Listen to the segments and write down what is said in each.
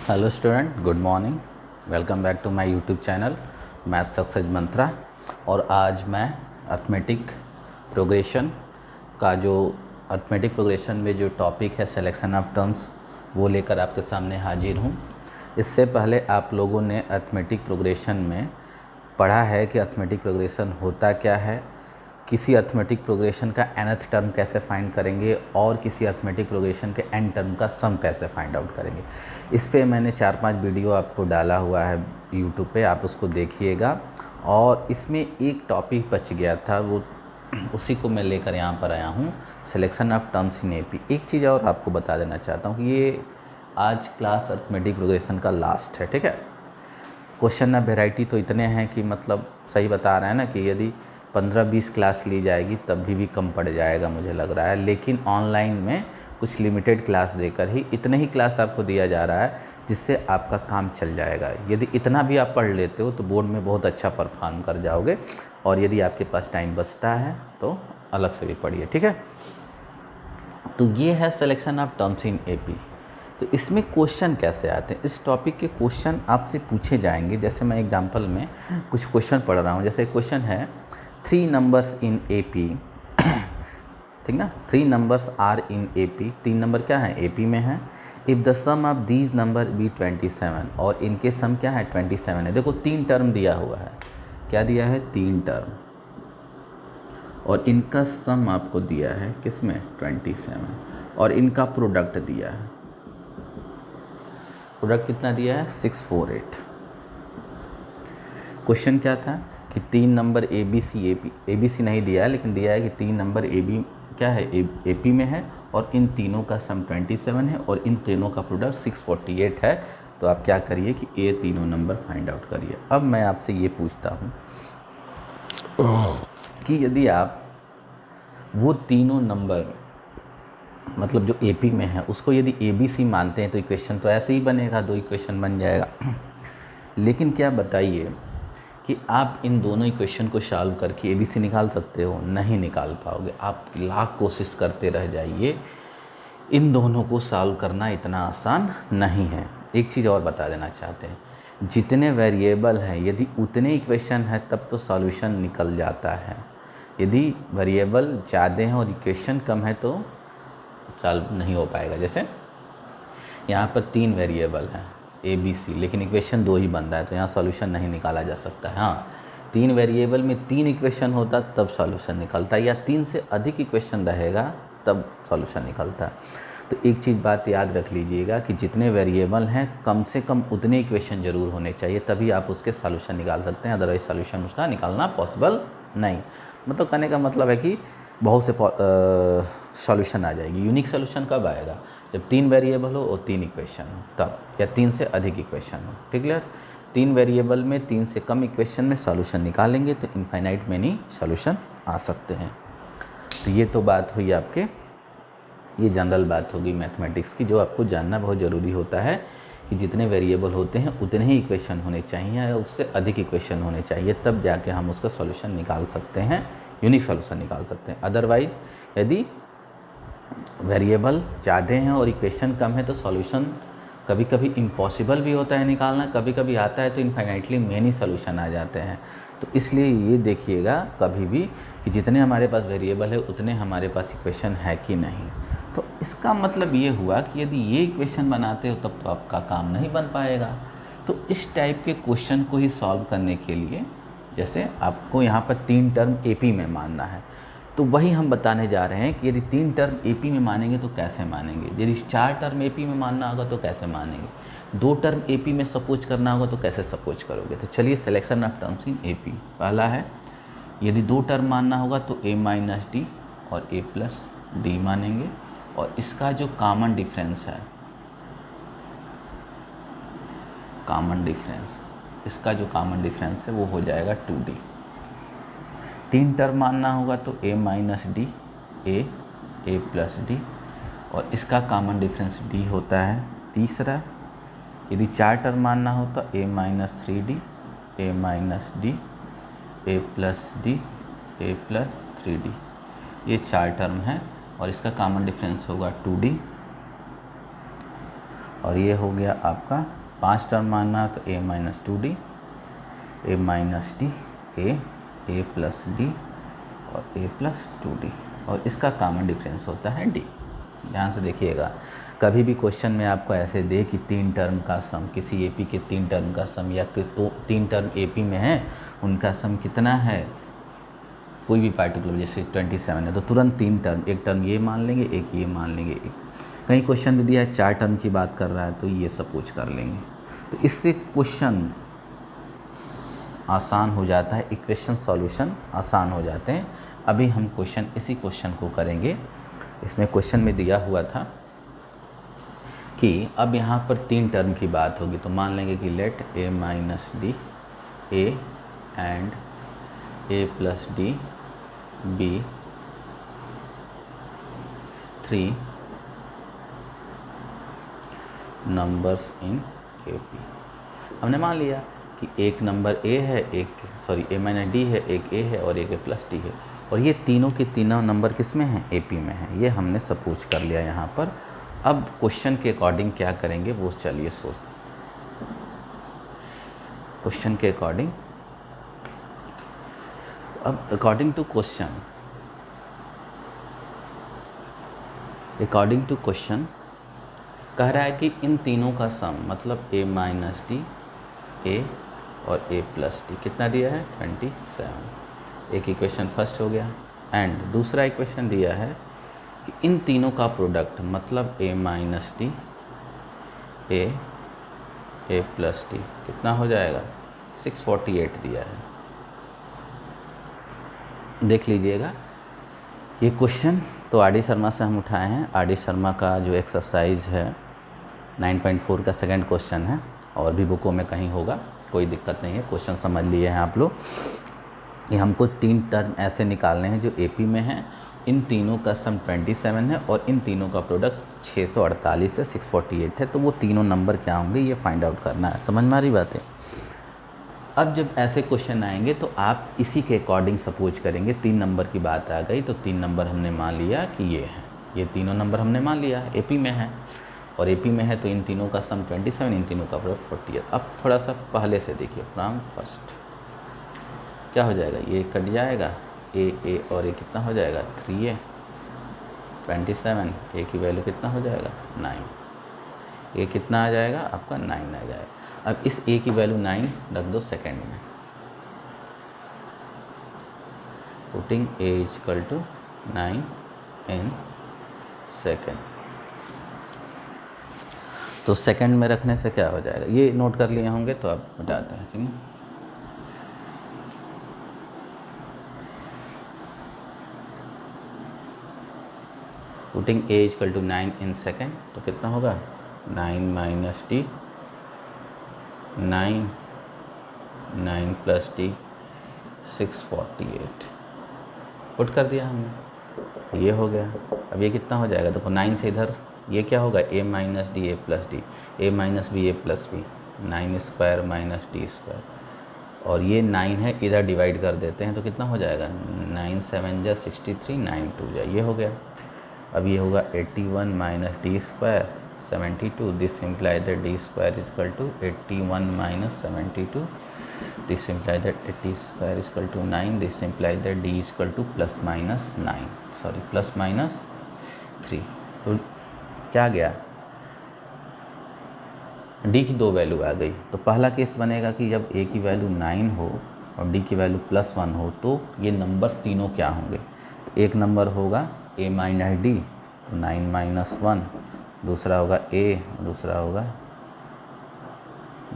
Hello student, good morning. Welcome back to my YouTube channel math success Mantra. और आज मैं arithmetic progression का जो अर्थमेटिक प्रोग्रेशन में जो टॉपिक है सिलेक्शन ऑफ टर्म्स, वो लेकर आपके सामने हाजिर हूँ। इससे पहले आप लोगों ने अर्थमेटिक प्रोग्रेशन में पढ़ा है कि अर्थमेटिक प्रोग्रेशन होता क्या है, किसी अर्थमेटिक प्रोग्रेशन का nth टर्म कैसे फाइंड करेंगे और किसी अर्थमेटिक प्रोग्रेशन के n टर्म का सम कैसे फाइंड आउट करेंगे। इस पे मैंने 4-5 वीडियो आपको डाला हुआ है यूट्यूब पे, आप उसको देखिएगा। और इसमें एक टॉपिक बच गया था, वो उसी को मैं लेकर यहाँ पर आया हूँ, selection of terms in AP. एक चीज़ और आपको बता देना चाहता हूँ कि ये आज क्लास अर्थमेटिक प्रोग्रेशन का लास्ट है, ठीक है। क्वेश्चन ऑफ वेराइटी तो इतने हैं कि मतलब सही बता रहे हैं ना कि यदि 15-20 क्लास ली जाएगी तब भी कम पड़ जाएगा मुझे लग रहा है। लेकिन ऑनलाइन में कुछ लिमिटेड क्लास देकर ही इतने ही क्लास आपको दिया जा रहा है जिससे आपका काम चल जाएगा। यदि इतना भी आप पढ़ लेते हो तो बोर्ड में बहुत अच्छा परफॉर्म कर जाओगे। और यदि आपके पास टाइम बचता है तो अलग से भी पढ़िए, ठीक है। तो ये है selection of terms in AP. तो इसमें क्वेश्चन कैसे आते हैं, इस टॉपिक के क्वेश्चन आपसे पूछे जाएंगे। जैसे मैं एग्जांपल में कुछ क्वेश्चन पढ़ रहा हूँ। जैसे क्वेश्चन है 3 नंबर्स इन एपी, ठीक ना। 3 numbers are in AP, 3 number क्या है एपी में है। If the sum of these number be 27, और इनके सम क्या है 27 है। देखो 3 टर्म दिया हुआ है, क्या दिया है 3 टर्म, और इनका सम आपको दिया है किसमें 27, और इनका प्रोडक्ट दिया है। प्रोडक्ट कितना दिया है 648। क्वेश्चन क्या था कि 3 नंबर ए बी सी नहीं दिया है, लेकिन दिया है कि 3 नंबर ए बी क्या है ए पी में है, और इन तीनों का सम 27 है और इन तीनों का प्रोडक्ट 648 है। तो आप क्या करिए कि ये तीनों नंबर फाइंड आउट करिए। अब मैं आपसे ये पूछता हूँ कि यदि आप वो तीनों नंबर मतलब जो एपी में है उसको यदि ए बी सी मानते हैं तो इक्वेशन तो ऐसे ही बनेगा, 2 इक्वेशन बन जाएगा। लेकिन क्या बताइए कि आप इन दोनों इक्वेशन को सॉल्व करके ए बी सी निकाल सकते हो? नहीं निकाल पाओगे। आप लाख कोशिश करते रह जाइए, इन दोनों को सॉल्व करना इतना आसान नहीं है। एक चीज़ और बता देना चाहते हैं, जितने वेरिएबल हैं यदि उतने इक्वेशन है तब तो सॉल्यूशन निकल जाता है। यदि वेरिएबल ज़्यादा हैं और इक्वेशन कम है तो सॉल्व नहीं हो पाएगा। जैसे यहाँ पर 3 वेरिएबल हैं ए बी सी, लेकिन इक्वेशन 2 ही बन रहा है, तो यहाँ सॉल्यूशन नहीं निकाला जा सकता है। हाँ, 3 वेरिएबल में 3 इक्वेशन होता तब सॉल्यूशन निकलता है, या 3 से अधिक इक्वेशन रहेगा तब सॉल्यूशन निकलता है। तो एक चीज़ बात याद रख लीजिएगा कि जितने वेरिएबल हैं कम से कम उतने इक्वेशन ज़रूर होने चाहिए, तभी आप उसके सॉल्यूशन निकाल सकते हैं। अदरवाइज सॉल्यूशन उसका निकालना पॉसिबल नहीं। मतलब कहने का मतलब है कि बहुत से सॉल्यूशन आ जाएगी। यूनिक सॉल्यूशन कब आएगा? जब 3 वेरिएबल हो और 3 इक्वेशन हो तब, या 3 से अधिक इक्वेशन हो। ठीक क्लियर? 3 वेरिएबल में 3 से कम इक्वेशन में सॉल्यूशन निकालेंगे तो इनफाइनाइट मेनी सॉल्यूशन आ सकते हैं। तो ये तो बात हुई आपके, ये जनरल बात होगी मैथमेटिक्स की, जो आपको जानना बहुत ज़रूरी होता है कि जितने वेरिएबल होते हैं उतने ही इक्वेशन होने चाहिए या उससे अधिक इक्वेशन होने चाहिए, तब जाके हम उसका सॉल्यूशन निकाल सकते हैं, यूनिक सॉल्यूशन निकाल सकते हैं। अदरवाइज यदि वेरिएबल ज़्यादा हैं और इक्वेशन कम है तो सॉल्यूशन कभी कभी इम्पॉसिबल भी होता है निकालना, कभी कभी आता है तो इनफाइनाइटली मेनी सॉल्यूशन आ जाते हैं। तो इसलिए ये देखिएगा कभी भी कि जितने हमारे पास वेरिएबल है उतने हमारे पास इक्वेशन है कि नहीं। तो इसका मतलब ये हुआ कि यदि ये इक्वेशन बनाते हो तब तो आपका काम नहीं बन पाएगा। तो इस टाइप के क्वेश्चन को ही सॉल्व करने के लिए, जैसे आपको यहाँ पर 3 टर्म एपी में मानना है, तो वही हम बताने जा रहे हैं कि यदि 3 टर्म एपी में मानेंगे तो कैसे मानेंगे, यदि 4 टर्म एपी में मानना होगा तो कैसे मानेंगे, 2 टर्म एपी में सपोज करना होगा तो कैसे सपोज करोगे। तो चलिए selection of terms in AP. पहला है यदि 2 टर्म मानना होगा तो a माइनस डी और a प्लस डी मानेंगे, और इसका जो कॉमन डिफरेंस है, इसका जो कॉमन डिफरेंस है वो हो जाएगा 2d। 3 टर्म मानना होगा तो a minus D a plus D, और इसका कॉमन डिफरेंस d होता है। तीसरा यदि 4 टर्म मानना हो तो a minus 3d a minus D a plus D a plus 3d, ये 4 टर्म है और इसका कॉमन डिफरेंस होगा 2d। और ये हो गया आपका 5 टर्म मानना तो a minus 2d, a minus D, a plus D और a प्लस 2d, और इसका कॉमन डिफरेंस होता है d। ध्यान से देखिएगा, कभी भी क्वेश्चन में आपको ऐसे दे कि 3 टर्म का सम, किसी एपी के 3 टर्म का सम, या तो 3 टर्म एपी में है उनका सम कितना है, कोई भी पार्टिकुलर जैसे 27 है तो तुरंत 3 टर्म, एक टर्म ये मान लेंगे, एक ये मान लेंगे, एक कहीं क्वेश्चन में दिया है 4 टर्म की बात कर रहा है तो ये सब कुछ कर लेंगे। तो इससे क्वेश्चन आसान हो जाता है, इक्वेशन सॉल्यूशन आसान हो जाते हैं। अभी हम इसी क्वेश्चन को करेंगे। इसमें क्वेश्चन में दिया हुआ था कि अब यहाँ पर 3 टर्म की बात होगी, तो मान लेंगे कि let a minus D A and a plus D be 3 numbers in AP। हमने मान लिया कि एक नंबर a है, a माइनस डी है, एक a है और एक a प्लस डी है, और ये तीनों के तीनों नंबर किस में हैं, AP में है। ये हमने सपोज कर लिया यहाँ पर। अब क्वेश्चन के अकॉर्डिंग क्या करेंगे वो चलिए सोच, क्वेश्चन के अकॉर्डिंग, अब अकॉर्डिंग टू क्वेश्चन कह रहा है कि इन तीनों का सम, मतलब a माइनस डी, a और a प्लस डी कितना दिया है 27। एक इक्वेशन फर्स्ट हो गया। एंड दूसरा इक्वेशन दिया है कि इन तीनों का प्रोडक्ट, मतलब a minus D, a plus D कितना हो जाएगा 648 दिया है। देख लीजिएगा ये क्वेश्चन तो आर डी शर्मा से हम उठाए हैं। आर डी शर्मा का जो एक्सरसाइज है 9.4 का सेकंड क्वेश्चन है, और भी बुकों में कहीं होगा, कोई दिक्कत नहीं है। क्वेश्चन समझ लिए हैं आप लोग। ये हमको 3 टर्म ऐसे निकालने हैं जो एपी में हैं, इन तीनों का सम 27 है और इन तीनों का प्रोडक्ट 648 है, 648 है। तो वो तीनों नंबर क्या होंगे ये फाइंड आउट करना है। समझ में आ रही बात है। अब जब ऐसे क्वेश्चन आएंगे तो आप इसी के अकॉर्डिंग सपोज करेंगे। 3 नंबर की बात आ गई तो 3 नंबर हमने मान लिया कि ये है, ये तीनों नंबर हमने मान लिया एपी में है, और एपी में है तो इन तीनों का सम 27, इन तीनों का प्रोडक्ट 48। अब थोड़ा सा पहले से देखिए, फ्रॉम फर्स्ट क्या हो जाएगा, ये कट जाएगा, ए और ए कितना हो जाएगा 3a, 27, ए की वैल्यू कितना हो जाएगा 9, ए कितना आ जाएगा आपका 9 आ जाएगा। अब इस ए की वैल्यू 9 रख दो सेकेंड में, putting A equal to 9 in second. तो सेकेंड में रखने से क्या हो जाएगा, ये नोट कर लिए होंगे तो आप बताते हैं, ठीक है। Putting A equal to 9 in second तो कितना होगा 9 minus D, 9 plus D 648 put कर दिया हमने, ये हो गया। अब ये कितना हो जाएगा, देखो 9 से इधर ये क्या होगा a minus D A plus D, A minus B A plus B, 9 square minus D square, और ये 9 है इधर डिवाइड कर देते हैं तो कितना हो जाएगा 9 7 जा 63, 9 2 जा, ये हो गया। अब ये होगा 81 minus D square 72, this imply that D square is equal to 81 minus 72, this imply that 80 square is equal to 9, this imply that D is equal to plus minus 3। तो क्या गया, डी की 2 वैल्यू आ गई। तो पहला केस बनेगा कि जब ए की वैल्यू 9 हो और डी की वैल्यू +1 हो तो ये नंबर्स तीनों क्या होंगे, तो एक नंबर होगा a माइनस डी तो 9 माइनस 1, दूसरा होगा a, दूसरा होगा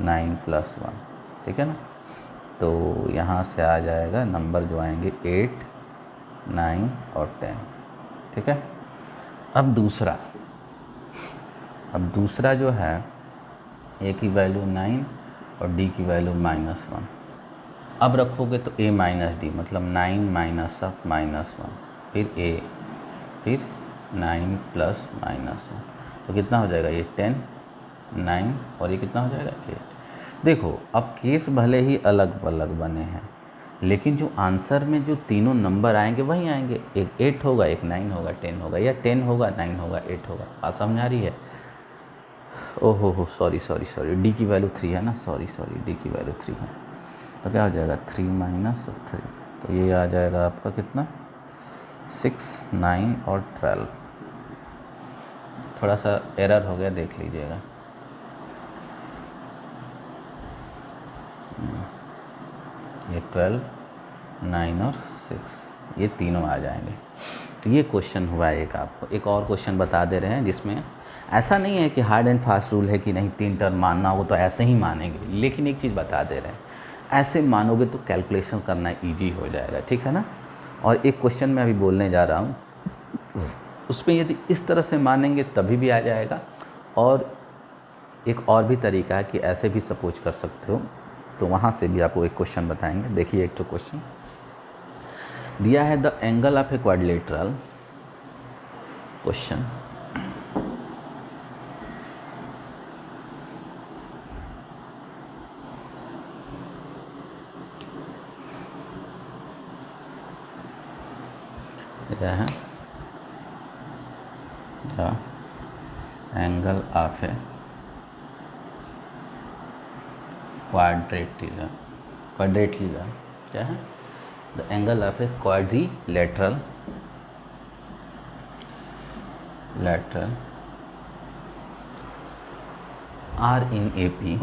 9 प्लस 1, ठीक है ना। तो यहाँ से आ जाएगा नंबर जो आएंगे 8, 9 और 10, ठीक है। अब दूसरा जो है a की वैल्यू 9 और d की वैल्यू -1, अब रखोगे तो a माइनस डी मतलब 9 माइनस ऑफ -1, फिर a, फिर 9 प्लस -1, तो कितना हो जाएगा ये 10, 9 और ये कितना हो जाएगा 8। देखो अब केस भले ही अलग अलग बने हैं लेकिन जो आंसर में जो तीनों नंबर आएंगे वही आएंगे, एक 8 होगा, एक 9 होगा, 10 होगा, या 10 होगा, 9 होगा, 8 होगा। बात समझ आ रही है। ओहो हो, सॉरी सॉरी सॉरी, डी की वैल्यू 3 है ना, सॉरी सॉरी, डी की वैल्यू 3 है। तो क्या हो जाएगा 3 माइनस 3, तो ये आ जाएगा आपका कितना 6, 9 और 12। थोड़ा सा एरर हो गया, देख लीजिएगा। ये 12, 9 और 6, ये तीनों आ जाएंगे। ये क्वेश्चन हुआ एक। आपको एक और क्वेश्चन बता दे रहे हैं जिसमें ऐसा नहीं है कि हार्ड एंड फास्ट रूल है कि नहीं 3 टर्म मानना हो तो ऐसे ही मानेंगे, लेकिन एक चीज़ बता दे रहे हैं, ऐसे मानोगे तो कैलकुलेशन करना ईजी हो जाएगा, ठीक है ना। और एक क्वेश्चन मैं अभी बोलने जा रहा हूँ, उसमें यदि इस तरह से मानेंगे तभी भी आ जाएगा, और एक और भी तरीका है कि ऐसे भी सपोज कर सकते हो, तो वहाँ से भी आपको एक क्वेश्चन बताएंगे। देखिए एक तो क्वेश्चन दिया है, the angle of a quadrilateral, question क्या है, the angle of a quadrilateral, quadrilateral क्या है, the angle of a quadrilateral lateral are in AP,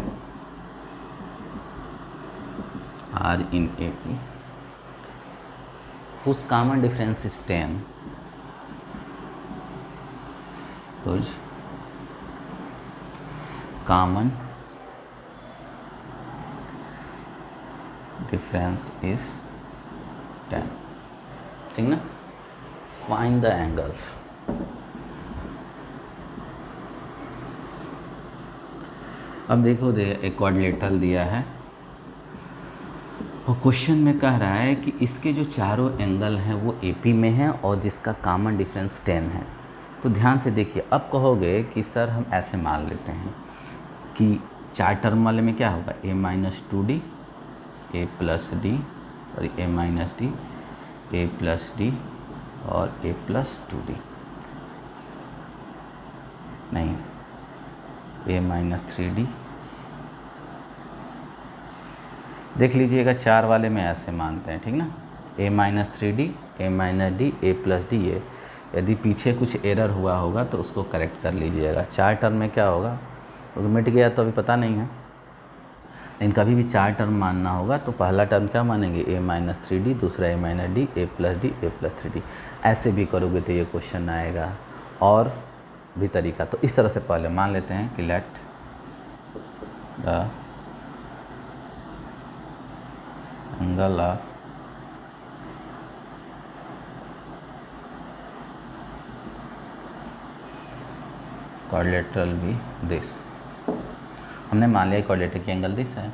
whose common difference is 10, whose common difference is 10, ठीक ना। Find the angles। अब देखो एक quadrilateral दिया है और क्वेश्चन में कह रहा है कि इसके जो चारों एंगल हैं वो एपी में हैं और जिसका कॉमन डिफरेंस 10 है। तो ध्यान से देखिए, अब कहोगे कि सर हम ऐसे मान लेते हैं कि 4 टर्म वाले में क्या होगा, a minus 2d, a plus D और a minus D, a plus D और a प्लस 2d, नहीं a माइनस 3d। देख लीजिएगा 4 वाले में ऐसे मानते हैं, ठीक ना, a minus 3d, a minus D, a plus D. ये यदि पीछे कुछ एरर हुआ होगा तो उसको करेक्ट कर लीजिएगा। 4 टर्म में क्या होगा, तो मिट गया तो अभी पता नहीं है, लेकिन कभी भी 4 टर्म मानना होगा तो पहला टर्म क्या मानेंगे, a माइनस 3d, दूसरा a minus D, a plus D, a plus 3d। ऐसे भी करोगे तो ये क्वेश्चन आएगा। और भी तरीका, तो इस तरह से पहले मान लेते हैं कि let the angle of quadrilateral be this. हमने मान लिया क्वाड्रिलेटरल की एंगल दिस है।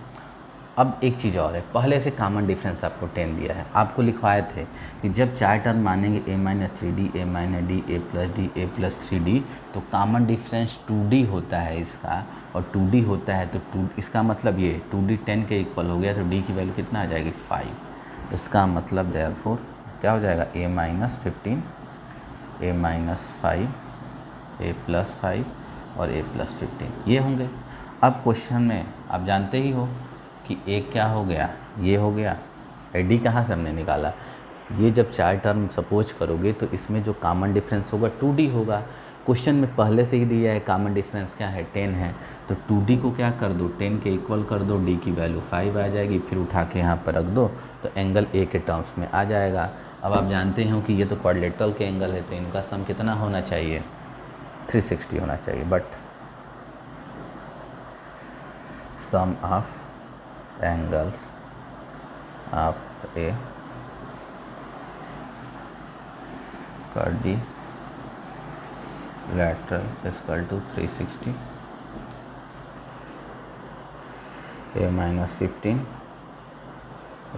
अब एक चीज़ और है, पहले से कॉमन डिफरेंस आपको 10 दिया है, आपको लिखवाए थे कि जब 4 टर्म मानेंगे a minus 3d, a minus D, a plus D, a plus 3d, तो कॉमन डिफरेंस 2d होता है इसका, और 2d होता है तो 2, इसका मतलब ये 2d 10 के इक्वल हो गया, तो d की वैल्यू कितना आ जाएगी 5। इसका मतलब देयरफॉर क्या हो जाएगा, a minus 15, a minus 5, a plus 5 और a प्लस 15 ये होंगे। अब क्वेश्चन में आप जानते ही हो कि एक क्या हो गया, ये हो गया, डी कहाँ से हमने निकाला, ये जब 4 टर्म सपोज करोगे तो इसमें जो कॉमन डिफरेंस होगा 2d होगा। क्वेश्चन में पहले से ही दिया है कॉमन डिफरेंस क्या है 10 है, तो 2d को क्या कर दो 10 के इक्वल कर दो, d की वैल्यू 5 आ जाएगी, फिर उठा के यहाँ पर रख दो तो एंगल ए के टर्म्स में आ जाएगा। अब आप जानते हो कि ये तो क्वाड्रिलेटरल के एंगल है, तो इनका सम कितना होना चाहिए 360 होना चाहिए, but sum of angles of a quadrilateral is equal to 360, a minus 15,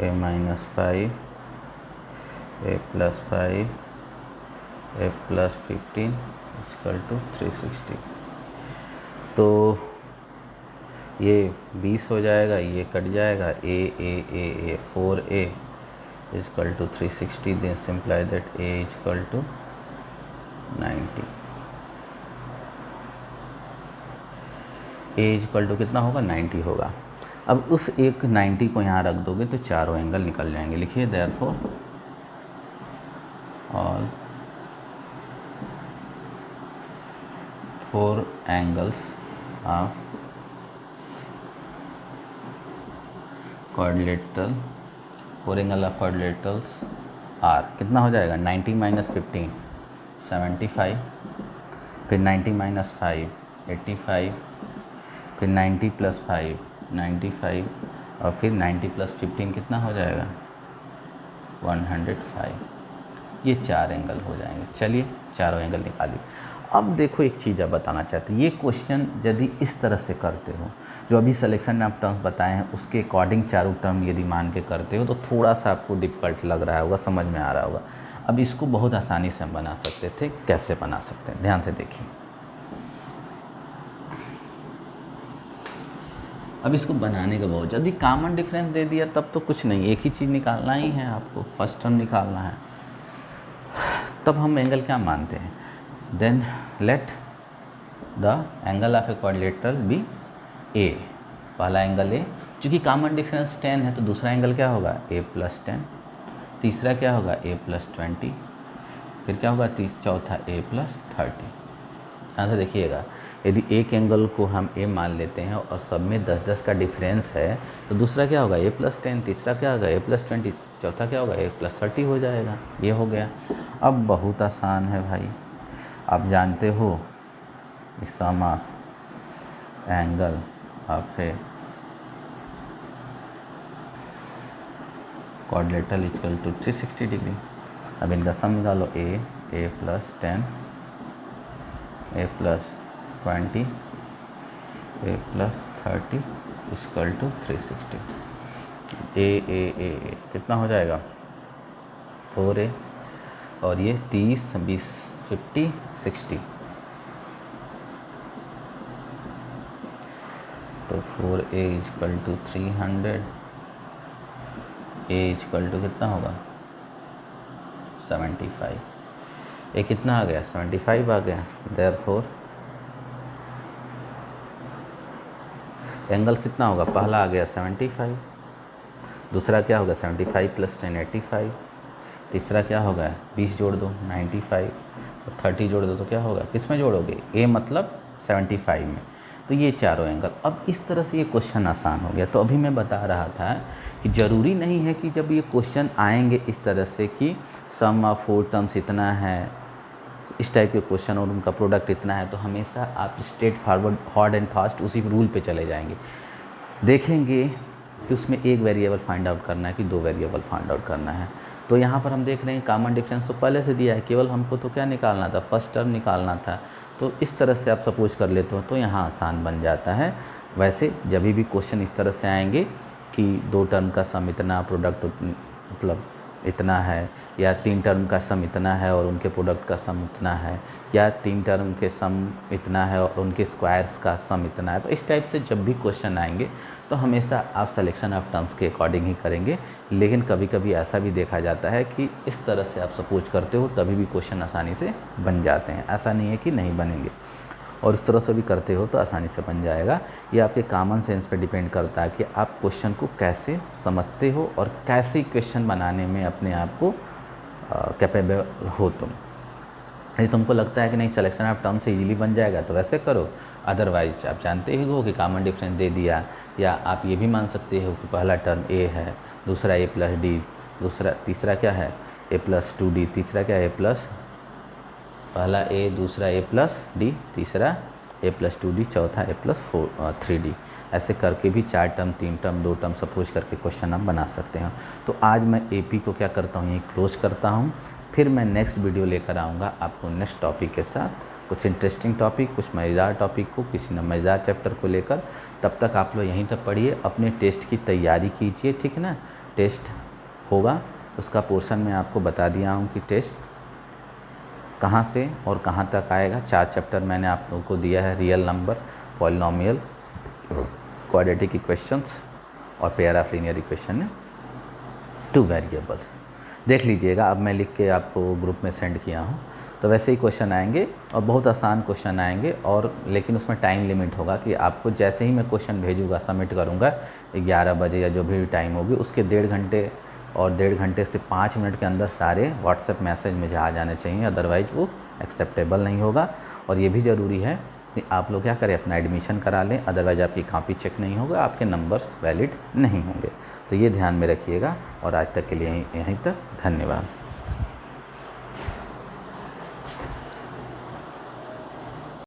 a minus 5, a plus 5, a plus 15 is equal to 360। तो ये 20 हो जाएगा, ये कट जाएगा, a 4a is equal to 360, then imply that a is equal to 90। A equal to कितना होगा 90 होगा। अब उस एक 90 को यहाँ रख दोगे तो चारों एंगल निकल जाएंगे। लिखिए therefore all 4 angles of quadrilateral 4 angle of quadrilaterals are कितना हो जाएगा 90 माइनस 15 75, फिर 90 माइनस 5 85, फिर 90 प्लस 5 95 और फिर 90 प्लस 15 कितना हो जाएगा 105। ये 4 एंगल हो जाएंगे। चलिए चारों एंगल निकालिए। अब देखो एक चीज़ आप बताना चाहते हैं, ये क्वेश्चन यदि इस तरह से करते हो जो अभी सिलेक्शन ऑफ टर्म्स बताए हैं उसके अकॉर्डिंग चारों टर्म यदि मान के करते हो तो थोड़ा सा आपको डिफ़िकल्ट लग रहा होगा, समझ में आ रहा होगा। अब इसको बहुत आसानी से हम बना सकते थे। कैसे बना सकते हैं, ध्यान से देखिए। अब इसको बनाने का बहुत, यदि कॉमन डिफरेंस दे दिया तब तो कुछ नहीं, एक ही चीज़ निकालना ही है आपको, फर्स्ट टर्म निकालना है। तब हम एंगल क्या मानते हैं, then let the angle of a quadrilateral be A. पहला एंगल ए, चूँकि कॉमन डिफरेंस 10 है तो दूसरा एंगल क्या होगा ए प्लस 10, तीसरा क्या होगा ए प्लस 20, फिर क्या होगा चौथा ए प्लस 30। ध्यान से देखिएगा, यदि एक एंगल को हम ए मान लेते हैं और सब में 10-10 का डिफरेंस है तो दूसरा क्या होगा ए प्लस 10, तीसरा क्या होगा ए प्लस 20, चौथा क्या होगा ए प्लस 30 हो जाएगा। ये हो गया। अब बहुत आसान है भाई, आप जानते हो sum of angle of a quadrilateral equal to 360 degree. अब इनका सम निकालो, A plus 10, A plus 20, A plus 30 equal to 360। A कितना हो जाएगा 4a, और ये 30 20 50 60, तो 4a equal to 300, A equal to कितना होगा 75। ये कितना आ गया 75 आ गया। देयरफॉर एंगल कितना होगा, पहला आ गया 75, दूसरा क्या होगा 75 प्लस 10 85, तीसरा क्या होगा 20 जोड़ दो 95 और 30 जोड़ दो तो क्या होगा, किस में जोड़ोगे ए मतलब 75 में। तो ये चारों एंगल। अब इस तरह से ये क्वेश्चन आसान हो गया। तो अभी मैं बता रहा था कि ज़रूरी नहीं है कि जब ये क्वेश्चन आएंगे इस तरह से कि सम ऑफ 4 टर्म्स इतना है, इस टाइप के क्वेश्चन और उनका प्रोडक्ट इतना है, तो हमेशा आप straight forward hard and fast उसी रूल पे चले जाएंगे। देखेंगे कि उसमें एक वेरिएबल फाइंड आउट करना है कि 2 वेरिएबल फाइंड आउट करना है। तो यहाँ पर हम देख रहे हैं कॉमन डिफरेंस तो पहले से दिया है, केवल हमको तो क्या निकालना था, फर्स्ट टर्म निकालना था। तो इस तरह से आप सपोज कर लेते हो तो यहाँ आसान बन जाता है। वैसे जब भी क्वेश्चन इस तरह से आएंगे कि 2 टर्म का सम इतना, प्रोडक्ट मतलब इतना है, या 3 टर्म का सम इतना है और उनके प्रोडक्ट का सम इतना है, या 3 टर्म के सम इतना है और उनके स्क्वायर्स का सम इतना है, तो इस टाइप से जब भी क्वेश्चन आएंगे तो हमेशा आप सिलेक्शन ऑफ टर्म्स के अकॉर्डिंग ही करेंगे। लेकिन कभी कभी ऐसा भी देखा जाता है कि इस तरह से आप सपोज करते हो तभी भी क्वेश्चन आसानी से बन जाते हैं, ऐसा नहीं है कि नहीं बनेंगे। और इस तरह से भी करते हो तो आसानी से बन जाएगा। ये आपके कॉमन सेंस पे डिपेंड करता है कि आप क्वेश्चन को कैसे समझते हो और कैसे क्वेश्चन बनाने में अपने आप को कैपेबल हो तुम। यदि तुमको लगता है कि नहीं सिलेक्शन ऑफ टर्म से इजीली बन जाएगा तो वैसे करो, अदरवाइज आप जानते ही हो कि कॉमन डिफरेंस दे दिया, या आप ये भी मान सकते हो कि पहला टर्म ए है, दूसरा ए प्लस डी, तीसरा क्या है ए प्लस 2d, तीसरा क्या है ए प्लस, पहला ए, दूसरा ए प्लस डी, तीसरा ए प्लस 2d, चौथा ए प्लस 3d। ऐसे करके भी 4 टर्म 3 टर्म 2 टर्म सपोज करके क्वेश्चन हम बना सकते हैं। तो आज मैं एपी को क्या करता हूँ, ये क्लोज करता हूँ। फिर मैं नेक्स्ट वीडियो लेकर आऊँगा आपको नेक्स्ट टॉपिक के साथ, कुछ इंटरेस्टिंग टॉपिक, कुछ मज़ेदार टॉपिक को, किसी न मज़ेदार चैप्टर को लेकर। तब तक आप लोग यहीं तक पढ़िए, अपने टेस्ट की तैयारी कीजिए, ठीक है ना। टेस्ट होगा उसका पोर्शन मैं आपको बता दिया हूँ कि टेस्ट कहाँ से और कहाँ तक आएगा। 4 चैप्टर मैंने आप लोगों को दिया है, real number, polynomial, quadratic equations और पेयर ऑफ लीनियर इक्वेशन है, 2 वेरिएबल्स। देख लीजिएगा, अब मैं लिख के आपको ग्रुप में सेंड किया हूँ, तो वैसे ही क्वेश्चन आएंगे और बहुत आसान क्वेश्चन आएंगे, और लेकिन उसमें टाइम लिमिट होगा कि आपको जैसे ही मैं क्वेश्चन भेजूँगा, सबमिट करूँगा 11 बजे या जो भी टाइम होगी उसके 1.5 घंटे और 1.5 घंटे से 5 मिनट के अंदर सारे व्हाट्सएप मैसेज मुझे आ जाने चाहिए, अदरवाइज़ वो एक्सेप्टेबल नहीं होगा। और ये भी ज़रूरी है कि आप लोग क्या करें, अपना एडमिशन करा लें, अदरवाइज़ आपकी कॉपी चेक नहीं होगा, आपके नंबर्स वैलिड नहीं होंगे। तो ये ध्यान में रखिएगा। और आज तक के लिए यहीं तक, धन्यवाद।